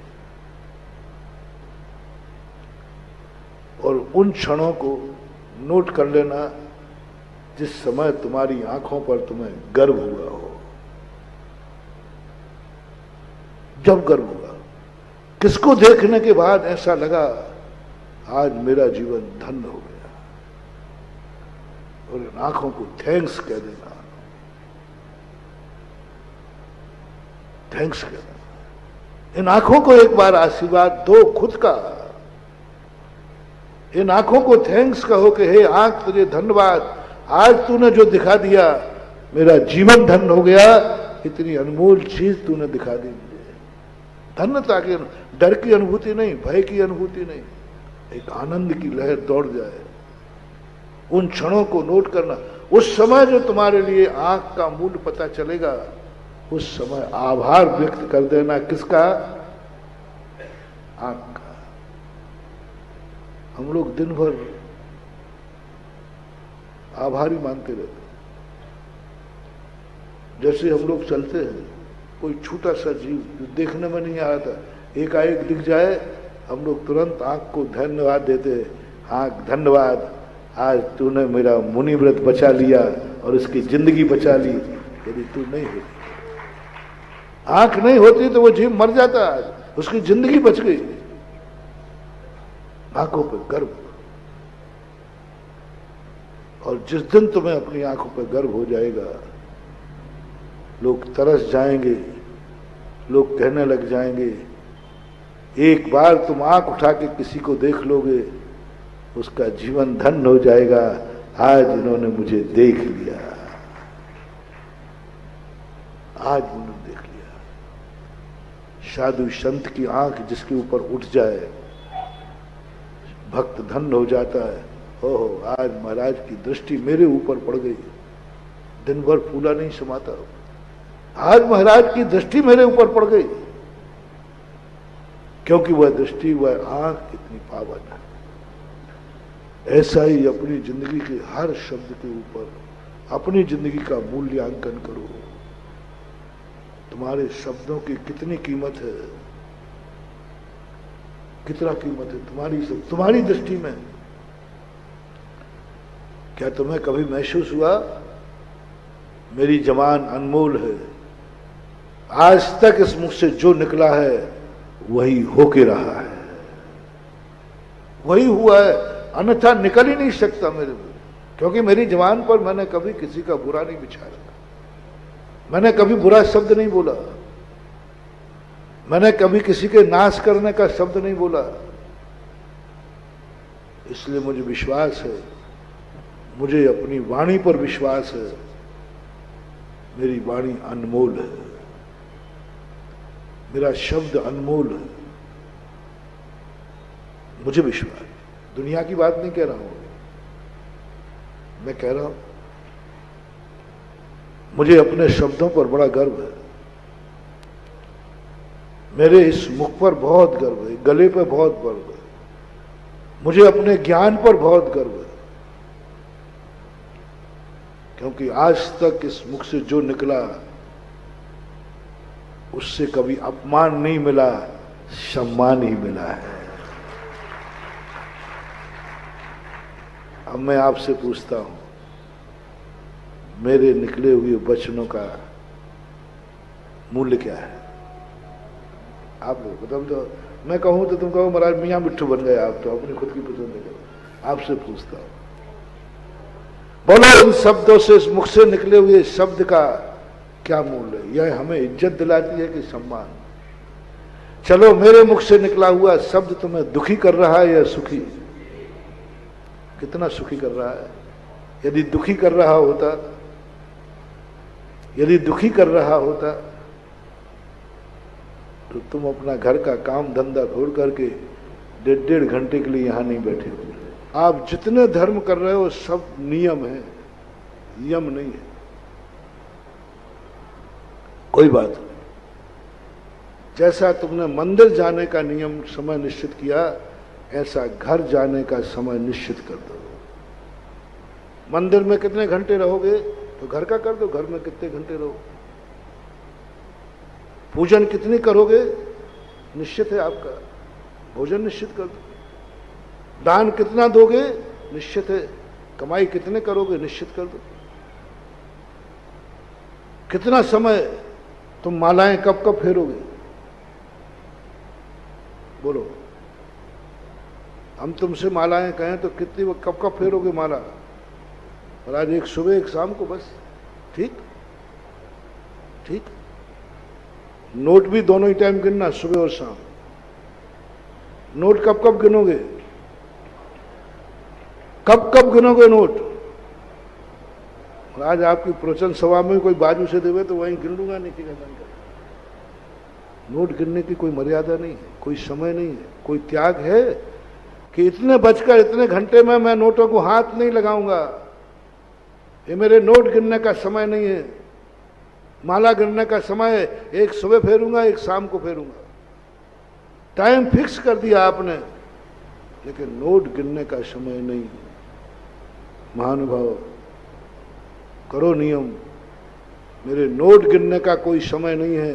और उन क्षणों को नोट कर लेना जिस समय तुम्हारी आंखों पर तुम्हें गर्व हुआ हो। जब गर्व हुआ, किसको देखने के बाद ऐसा लगा आज मेरा जीवन धन्य हो गया, और इन आंखों को थैंक्स कह देना, थैंक्स कह देना। इन आंखों को एक बार आशीर्वाद दो खुद का इन आंखों को थैंक्स कहो कि हे आंख तुझे धन्यवाद, आज तूने जो दिखा दिया मेरा जीवन धन्य हो गया, इतनी अनमोल चीज तूने दिखा दी मुझे। धन्यता की, डर की अनुभूति नहीं, भय की अनुभूति नहीं, एक आनंद की लहर दौड़ जाए। उन क्षणों को नोट करना, उस समय जो तुम्हारे लिए आंख का मूल्य पता चलेगा, उस समय आभार व्यक्त कर देना। किसका? आंख का। हम लोग दिन भर आभारी मानते रहते, जैसे हम लोग चलते हैं, कोई छोटा सा जीव जो देखने में नहीं आता, एकाएक दिख जाए, हम लोग तुरंत आंख को धन्यवाद देते हैं। आंख धन्यवाद, आज तूने मेरा मुनि व्रत बचा लिया और इसकी जिंदगी बचा ली। यदि तू नहीं होती, आंख नहीं होती तो वो जीव मर जाता, उसकी जिंदगी बच गई। आंखों पे गर्व, और जिस दिन तुम्हें अपनी आंखों पे गर्व हो जाएगा, लोग तरस जाएंगे, लोग कहने लग जाएंगे। एक बार तुम आंख उठा के किसी को देख लोगे, उसका जीवन धन्य हो जाएगा। आज इन्होंने मुझे देख लिया, आज उन्होंने देख लिया। साधु संत की आंख जिसके ऊपर उठ जाए, भक्त धन्य हो जाता है। ओहो, आज महाराज की दृष्टि मेरे ऊपर पड़ गई, दिन भर फूला नहीं समाता, आज महाराज की दृष्टि मेरे ऊपर पड़ गई, क्योंकि वह दृष्टि, वह आंख कितनी पावन है। ऐसा ही अपनी जिंदगी के हर शब्द के ऊपर अपनी जिंदगी का मूल्यांकन करो। तुम्हारे शब्दों की कितनी कीमत है, कितना कीमत है तुम्हारी सब, तुम्हारी दृष्टि में। क्या तुम्हें कभी महसूस हुआ मेरी जबान अनमोल है, आज तक इस मुख से जो निकला है वही होके रहा है, वही हुआ है, अन्यथा निकल ही नहीं सकता मेरे में, क्योंकि मेरी जबान पर मैंने कभी किसी का बुरा नहीं विचारा, मैंने कभी बुरा शब्द नहीं बोला, मैंने कभी किसी के नाश करने का शब्द नहीं बोला। इसलिए मुझे विश्वास है, मुझे अपनी वाणी पर विश्वास है, मेरी वाणी अनमोल है, मेरा शब्द अनमोल है, मुझे विश्वास। दुनिया की बात नहीं कह रहा हूं, मैं कह रहा हूं मुझे अपने शब्दों पर बड़ा गर्व है, मेरे इस मुख पर बहुत गर्व है, गले पर बहुत गर्व है, मुझे अपने ज्ञान पर बहुत गर्व है, क्योंकि आज तक इस मुख से जो निकला उससे कभी अपमान नहीं मिला, सम्मान ही मिला है। अब मैं आपसे पूछता हूं, मेरे निकले हुए वचनों का मूल्य क्या है? आप लोग तुम तो, मैं कहूं तो तुम कहो महाराज मियां मिट्ठू बन गए आप, तो अपनी खुद की पसंद करो। आपसे पूछता हूं, बोलो इन शब्दों से, इस मुख से निकले हुए शब्द का क्या मूल्य है? यह हमें इज्जत दिलाती है कि सम्मान? चलो मेरे मुख से निकला हुआ शब्द तुम्हें दुखी कर रहा है या सुखी? कितना सुखी कर रहा है? यदि दुखी कर रहा होता, यदि दुखी कर रहा होता तो तुम अपना घर का काम धंधा छोड़ करके 1.5 घंटे के लिए यहां नहीं बैठे हो। आप जितने धर्म कर रहे हो सब नियम है, यम नहीं है। कोई बात नहीं, जैसा तुमने मंदिर जाने का नियम समय निश्चित किया, ऐसा घर जाने का समय निश्चित कर दो। मंदिर में कितने घंटे रहोगे तो घर का कर दो, घर में कितने घंटे रहो। पूजन कितनी करोगे निश्चित है आपका, भोजन निश्चित कर दो। दान कितना दोगे निश्चित है, कमाई कितने करोगे निश्चित कर दो। कितना समय तुम मालाएं कब कब फेरोगे, बोलो। हम तुमसे मालाएं कहें तो कितनी कब कब फेरोगे माला? और आज एक सुबह एक शाम को बस, ठीक ठीक। नोट भी दोनों ही टाइम गिनना, सुबह और शाम। नोट कब कब गिनोगे? कब कब गिनोगे नोट? आज आपकी प्रवचन सभा में कोई बाजू से देवे तो वहीं गिन लूंगा, नहीं गिन। नोट गिनने की कोई मर्यादा नहीं है, कोई समय नहीं है, कोई त्याग है कि इतने बजकर इतने घंटे में मैं नोटों को हाथ नहीं लगाऊंगा। ये मेरे नोट गिनने का समय नहीं है, माला गिनने का समय एक सुबह फेरूंगा, एक शाम को फेरूंगा। टाइम फिक्स कर दिया आपने, लेकिन नोट गिनने का समय नहीं है। महानुभाव, करो नियम। मेरे नोट गिनने का कोई समय नहीं है,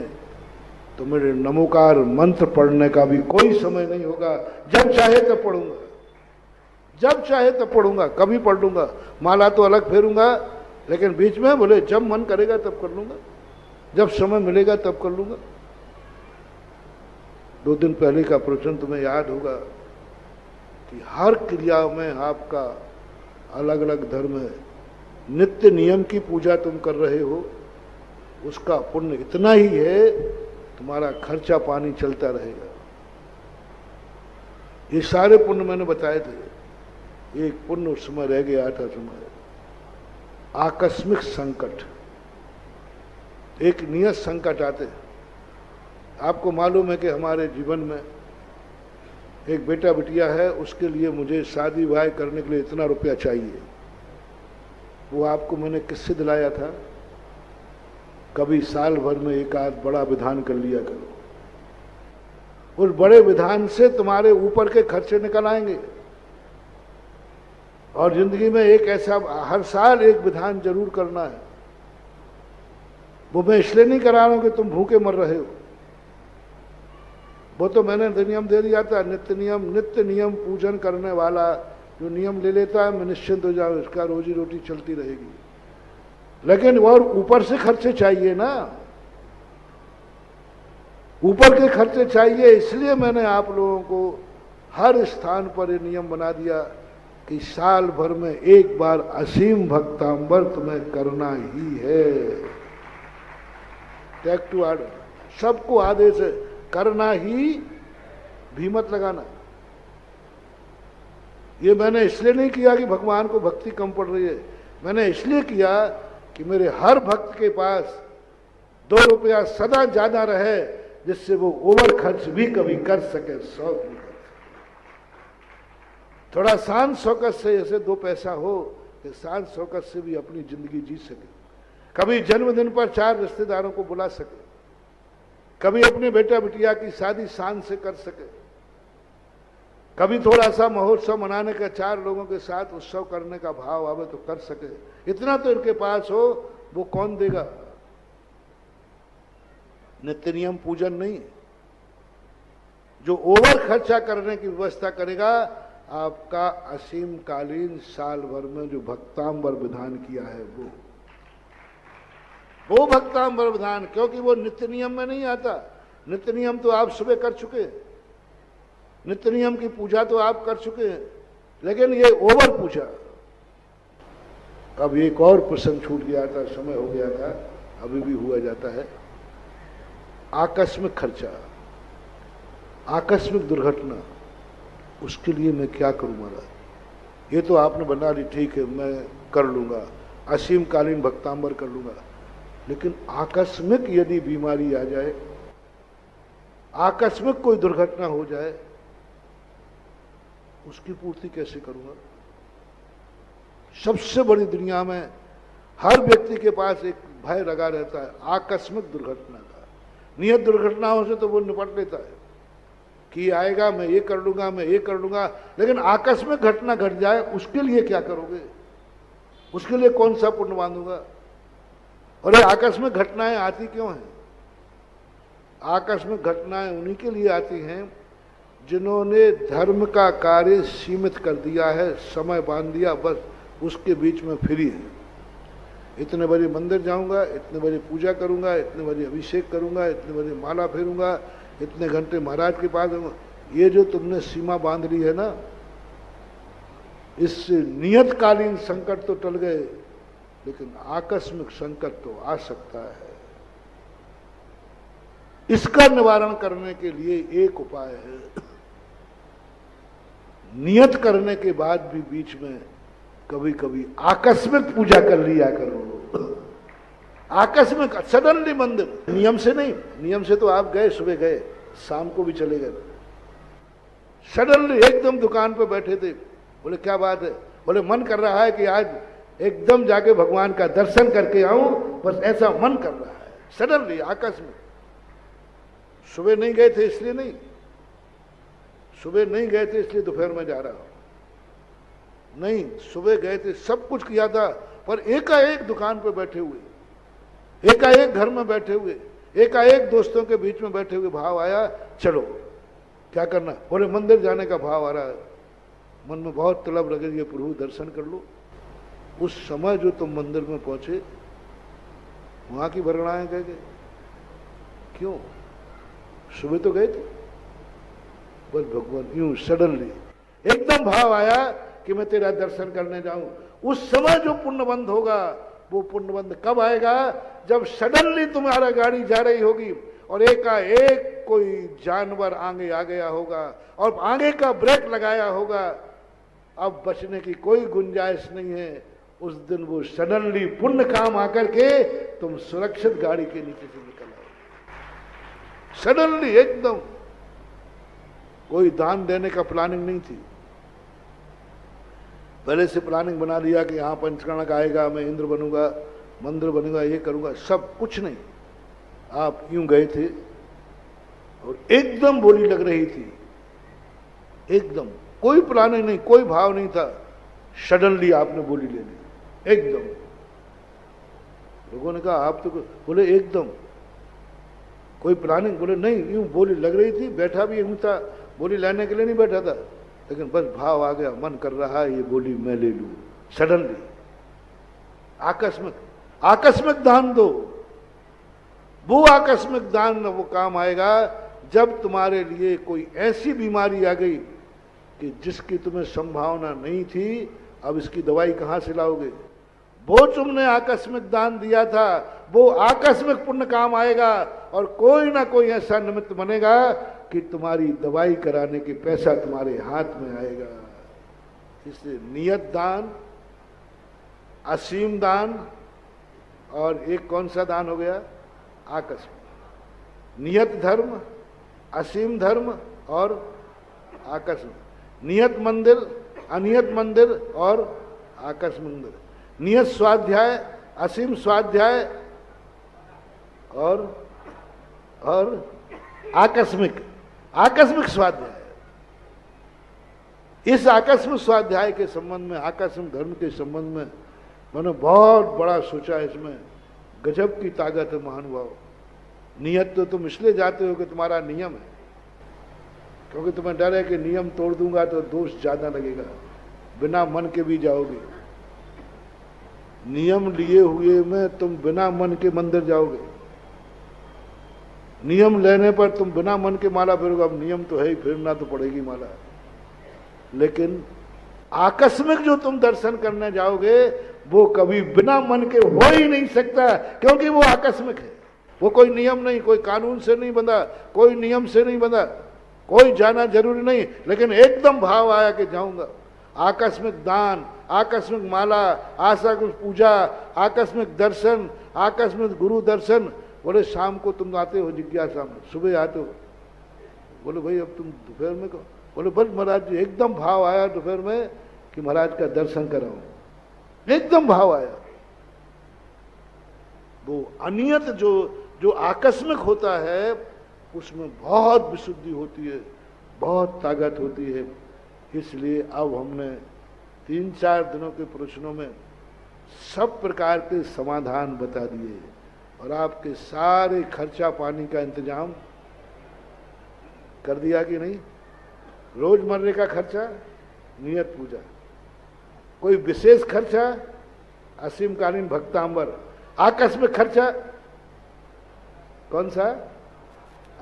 तो मेरे नमोकार मंत्र पढ़ने का भी कोई समय नहीं होगा। जब चाहे तब पढ़ूंगा, जब चाहे तब पढ़ूंगा, कभी पढ़ लूंगा। माला तो अलग फेरूंगा, लेकिन बीच में बोले जब मन करेगा तब कर लूंगा, जब समय मिलेगा तब कर लूंगा। 2 दिन पहले का प्रवचन तुम्हें याद होगा कि हर क्रिया में आपका अलग अलग धर्म है। नित्य नियम की पूजा तुम कर रहे हो, उसका पुण्य इतना ही है, तुम्हारा खर्चा पानी चलता रहेगा। ये सारे पुण्य मैंने बताए थे। एक पुण्य उस समय रह गया था, समय आकस्मिक संकट। एक नियत संकट आते। आपको मालूम है कि हमारे जीवन में एक बेटा बिटिया है, उसके लिए मुझे शादी विवाह करने के लिए इतना रुपया चाहिए। वो आपको मैंने किससे दिलाया था? कभी साल भर में एक आध बड़ा विधान कर लिया करो, उस बड़े विधान से तुम्हारे ऊपर के खर्चे निकल आएंगे। और जिंदगी में एक ऐसा हर साल एक विधान जरूर करना है। वो मैं इसलिए नहीं करा रहा हूं कि तुम भूखे मर रहे हो, वो तो मैंने नियम दे दिया था। नित्य नियम पूजन करने वाला जो नियम ले लेता है, मैं निश्चिंत हो जाऊं, इसका रोजी रोटी चलती रहेगी। लेकिन और ऊपर से खर्चे चाहिए ना, ऊपर के खर्चे चाहिए। इसलिए मैंने आप लोगों को हर स्थान पर ये नियम बना दिया कि साल भर में एक बार असीम भक्तांबर तुम्हें करना ही है। टेक टू ऑर्डर, सबको आदेश है, करना ही, भी मत लगाना। ये मैंने इसलिए नहीं किया कि भगवान को भक्ति कम पड़ रही है, मैंने इसलिए किया कि मेरे हर भक्त के पास 2 रुपया सदा ज्यादा रहे, जिससे वो ओवर खर्च भी कभी कर सके, शौक भी कर सके। थोड़ा शान शौकत से ऐसे 2 पैसा हो कि शान शौकत से भी अपनी जिंदगी जी सके। कभी जन्मदिन पर 4 रिश्तेदारों को बुला सके, कभी अपने बेटा बिटिया की शादी शान से कर सके, कभी थोड़ा सा महोत्सव मनाने का 4 लोगों के साथ उत्सव करने का भाव आवे तो कर सके। इतना तो इनके पास हो, वो कौन देगा? नित्य नियम पूजन नहीं, जो ओवर खर्चा करने की व्यवस्था करेगा, आपका असीम कालीन साल भर में जो भक्तांबर विधान किया है वो भक्तांबर विधान, क्योंकि वो नित्य नियम में नहीं आता। नित्य नियम तो आप सुबह कर चुके, नित्य नियम की पूजा तो आप कर चुके हैं, लेकिन ये ओवर पूजा। अब एक और प्रसंग छूट गया था, समय हो गया था, अभी भी हुआ जाता है। आकस्मिक खर्चा, आकस्मिक दुर्घटना, उसके लिए मैं क्या करूं महाराज? ये तो आपने बना ली, ठीक है मैं कर लूंगा, असीम कालीन भक्तांबर कर लूंगा, लेकिन आकस्मिक यदि बीमारी आ जाए, आकस्मिक कोई दुर्घटना हो जाए, उसकी पूर्ति कैसे करूंगा? सबसे बड़ी दुनिया में हर व्यक्ति के पास एक भय लगा रहता है आकस्मिक दुर्घटना का। नियत दुर्घटनाओं से तो वो निपट लेता है कि आएगा, मैं ये कर लूंगा, मैं ये कर लूंगा, लेकिन आकस्मिक घटना घट जाए, उसके लिए क्या करोगे? उसके लिए कौन सा पुण्य बांधूंगा? और ये आकस्मिक घटनाएं आती क्यों हैं? आकस्मिक घटनाएं उन्हीं के लिए आती हैं जिन्होंने धर्म का कार्य सीमित कर दिया है, समय बांध दिया, बस उसके बीच में फ्री है। इतने बजे मंदिर जाऊंगा, इतने बजे पूजा करूंगा, इतने बजे अभिषेक करूंगा, इतने बजे माला फेरूंगा, इतने घंटे महाराज के पास आऊंगा। ये जो तुमने सीमा बांध ली है ना, इससे नियतकालीन संकट तो टल गए, लेकिन आकस्मिक संकट तो आ सकता है। इसका निवारण करने के लिए एक उपाय है, नियत करने के बाद भी बीच में कभी कभी आकस्मिक पूजा कर लिया करो, आकस्मिक, सडनली मंदिर, नियम से नहीं। नियम से तो आप गए, सुबह गए, शाम को भी चले गए। सडनली एकदम दुकान पे बैठे थे, बोले क्या बात है, बोले मन कर रहा है कि आज एकदम जाके भगवान का दर्शन करके आऊं, बस ऐसा मन कर रहा है। सडनली, आकस्मिक। सुबह नहीं गए थे इसलिए नहीं, सुबह नहीं गए थे इसलिए दोपहर में जा रहा हूं, नहीं, सुबह गए थे, सब कुछ किया था, पर एकाएक दुकान पे बैठे हुए, एकाएक घर में बैठे हुए, एकाएक दोस्तों के बीच में बैठे हुए भाव आया, चलो क्या करना, बोले मंदिर जाने का भाव आ रहा है, मन में बहुत तलब लग रही है, प्रभु दर्शन कर लो। उस समय जो तुम मंदिर में पहुंचे, वहां की वर्णाएं कह गए, क्यों, सुबह तो गए थे, बस भगवान यूं सडनली एकदम भाव आया कि मैं तेरा दर्शन करने जाऊं। उस समय जो पुण्यबंध होगा, वो पुण्यबंध कब आएगा, जब सडनली तुम्हारा गाड़ी जा रही होगी और एकाएक कोई जानवर आगे आ गया होगा और आगे का ब्रेक लगाया होगा, अब बचने की कोई गुंजाइश नहीं है। उस दिन वो सडनली पुण्य काम आकर के तुम सुरक्षित गाड़ी के नीचे से निकल आओ, सडनली एकदम। कोई दान देने का प्लानिंग नहीं थी, पहले से प्लानिंग बना लिया कि यहां पंचकर्णक आएगा, मैं इंद्र बनूंगा, मंदिर बनूंगा, ये करूंगा, सब कुछ नहीं। आप यूं गए थे और एकदम बोली लग रही थी, एकदम कोई प्लानिंग नहीं, कोई भाव नहीं था, सडनली आपने बोली ले ली एकदम। लोगों ने कहा आप तो, बोले एकदम, कोई प्लानिंग, बोले नहीं, यूं बोली लग रही थी, बैठा भी यूं था, बोली लेने के लिए नहीं बैठा था, लेकिन बस भाव आ गया, मन कर रहा है ये बोली मैं ले लूं, सडनली, आकस्मिक। आकस्मिक दान दो, वो आकस्मिक दान वो काम आएगा जब तुम्हारे लिए कोई ऐसी बीमारी आ गई कि जिसकी तुम्हें संभावना नहीं थी, अब इसकी दवाई कहां से लाओगे, वो तुमने आकस्मिक दान दिया था, वो आकस्मिक पुण्य काम आएगा और कोई ना कोई ऐसा निमित्त बनेगा कि तुम्हारी दवाई कराने की पैसा तुम्हारे हाथ में आएगा। इसलिए नियत दान, असीम दान, और एक कौन सा दान हो गया, आकस्मिक। नियत धर्म, असीम धर्म और आकस्मिक। नियत मंदिर, अनियत मंदिर और आकस्मिक मंदिर। नियत स्वाध्याय, असीम स्वाध्याय और आकस्मिक, आकस्मिक स्वाध्याय। इस आकस्मिक स्वाध्याय के संबंध में, आकस्मिक धर्म के संबंध में मैंने बहुत बड़ा सोचा, इसमें गजब की ताकत है महानुभाव। नियत तो तुम इसलिए जाते हो कि तुम्हारा नियम है, क्योंकि तुम्हें डर है कि नियम तोड़ दूंगा तो दोष ज्यादा लगेगा, बिना मन के भी जाओगे। नियम लिए हुए में तुम बिना मन के मंदिर जाओगे, नियम लेने पर तुम बिना मन के माला फिरोगे। अब नियम तो है ही, फिरना तो पड़ेगी माला, लेकिन आकस्मिक जो तुम दर्शन करने जाओगे वो कभी बिना मन के हो ही नहीं सकता, क्योंकि वो आकस्मिक है। वो कोई नियम नहीं, कोई कानून से नहीं बंधा, कोई नियम से नहीं बंधा, कोई जाना जरूरी नहीं, लेकिन एकदम भाव आया कि जाऊंगा। आकस्मिक दान, आकस्मिक माला, आकस्मिक पूजा, आकस्मिक दर्शन, आकस्मिक गुरु दर्शन। बोले शाम को तुम आते हो जिज्ञासा में, सुबह आते हो, बोले भाई अब तुम दोपहर में कहो, बोले बस महाराज जी एकदम भाव आया दोपहर में कि महाराज का दर्शन कराऊं, एकदम भाव आया। वो अनियत जो आकस्मिक होता है उसमें बहुत विशुद्धि होती है, बहुत ताकत होती है। इसलिए अब हमने 3-4 दिनों के प्रश्नों में सब प्रकार के समाधान बता दिए और आपके सारे खर्चा पानी का इंतजाम कर दिया कि नहीं। रोजमर्रे का खर्चा नियत पूजा, कोई विशेष खर्चा असीमकालीन भक्तांबर, आकस्मिक खर्चा कौन सा,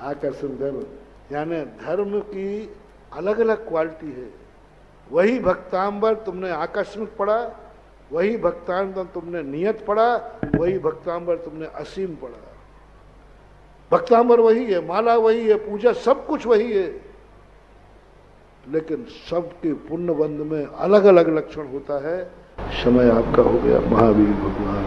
आकस्मिक धर्म। यानी धर्म की अलग अलग क्वालिटी है। वही भक्तांबर तुमने आकस्मिक पढ़ा, वही भक्तांबर तुमने नियत पढ़ा, वही भक्तांबर तुमने असीम पढ़ा। भक्तांबर वही है, माला वही है, पूजा सब कुछ वही है, लेकिन सबके पुण्य बंध में अलग अलग लक्षण होता है। समय आपका हो गया। महावीर भगवान